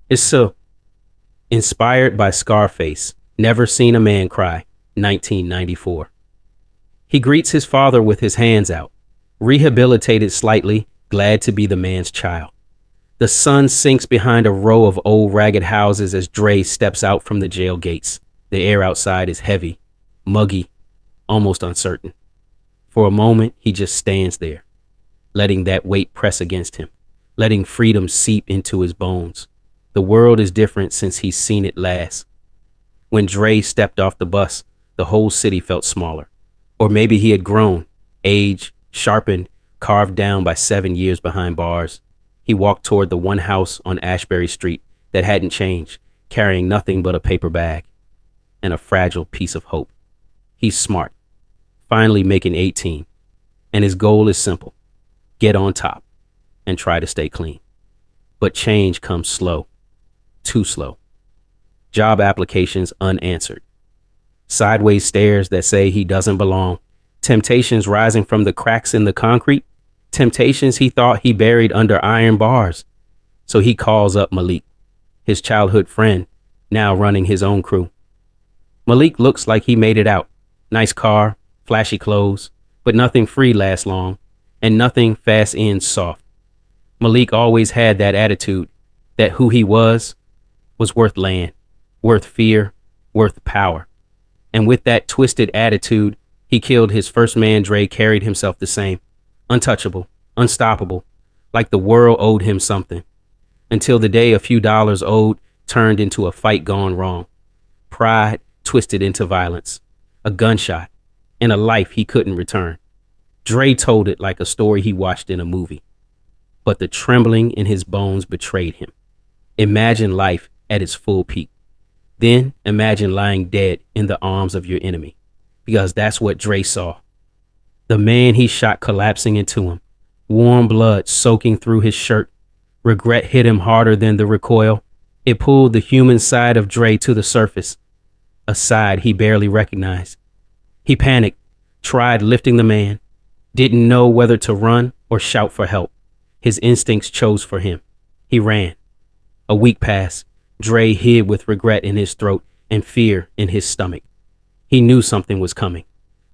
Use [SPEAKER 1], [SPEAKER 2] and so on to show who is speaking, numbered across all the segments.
[SPEAKER 1] It's so inspired by Scarface, Never Seen a Man Cry, 1994. He greets his father with his hands out, rehabilitated slightly, glad to be the man's child. The sun sinks behind a row of old ragged houses as Dre steps out from the jail gates. The air outside is heavy, muggy, almost uncertain. For a moment, he just stands there, letting that weight press against him, letting freedom seep into his bones. The world is different since he's seen it last. When Dre stepped off the bus, the whole city felt smaller. Or maybe he had grown, aged, sharpened, carved down by 7 years behind bars. He walked toward the one house on Ashbury Street that hadn't changed, carrying nothing but a paper bag and a fragile piece of hope. He's smart, finally making 18, and his goal is simple: get on top and try to stay clean. But change comes slow, too slow. Job applications unanswered. Sideways stares that say he doesn't belong. Temptations rising from the cracks in the concrete. Temptations he thought he buried under iron bars. So he calls up Malik, his childhood friend, now running his own crew. Malik looks like he made it out. Nice car, flashy clothes, but nothing free lasts long, and nothing fast ends soft. Malik always had that attitude that who he was worth land, worth fear, worth power. And with that twisted attitude, he killed his first man. Dre carried himself the same, untouchable, unstoppable, like the world owed him something, until the day a few dollars owed turned into a fight gone wrong. Pride twisted into violence, a gunshot, and a life he couldn't return. Dre told it like a story he watched in a movie, but the trembling in his bones betrayed him. Imagine life at its full peak. Then imagine lying dead in the arms of your enemy, because that's what Dre saw. The man he shot collapsing into him, warm blood soaking through his shirt. Regret hit him harder than the recoil. It pulled the human side of Dre to the surface, a side he barely recognized. He panicked, tried lifting the man, didn't know whether to run or shout for help. His instincts chose for him. He ran. A week passed. Dre hid with regret in his throat and fear in his stomach. He knew something was coming.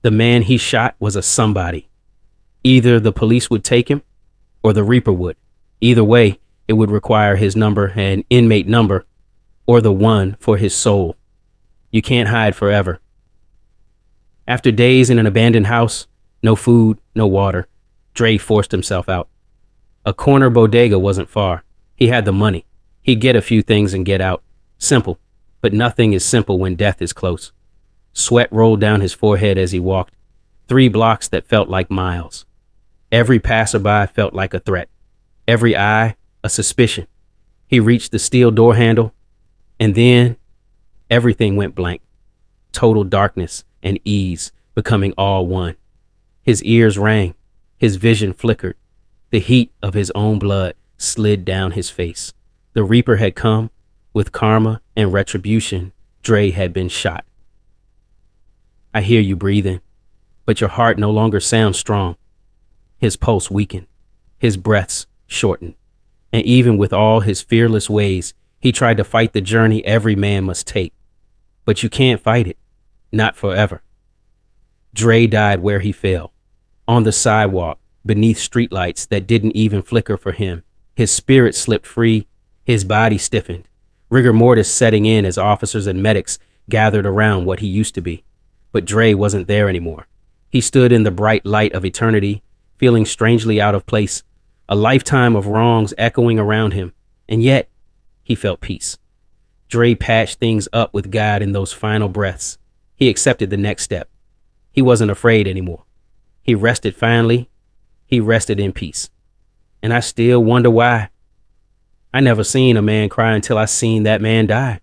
[SPEAKER 1] The man he shot was a somebody. Either the police would take him or the Reaper would. Either way, it would require his number, an inmate number, or the one for his soul. You can't hide forever. After days in an abandoned house, no food, no water, Dre forced himself out. A corner bodega wasn't far. He had the money. He'd get a few things and get out. Simple, but nothing is simple when death is close. Sweat rolled down his forehead as he walked. 3 blocks that felt like miles. Every passerby felt like a threat. Every eye, a suspicion. He reached the steel door handle, and then everything went blank. Total darkness and ease becoming all one. His ears rang. His vision flickered. The heat of his own blood slid down his face. The Reaper had come. With karma and retribution, Dre had been shot. I hear you breathing, but your heart no longer sounds strong. His pulse weakened. His breaths shortened. And even with all his fearless ways, he tried to fight the journey every man must take. But you can't fight it. Not forever. Dre died where he fell. On the sidewalk, beneath streetlights that didn't even flicker for him. His spirit slipped free. His body stiffened, rigor mortis setting in as officers and medics gathered around what he used to be. But Dre wasn't there anymore. He stood in the bright light of eternity, feeling strangely out of place, a lifetime of wrongs echoing around him, and yet he felt peace. Dre patched things up with God in those final breaths. He accepted the next step. He wasn't afraid anymore. He rested finally. He rested in peace. And I still wonder why. I never seen a man cry until I seen that man die.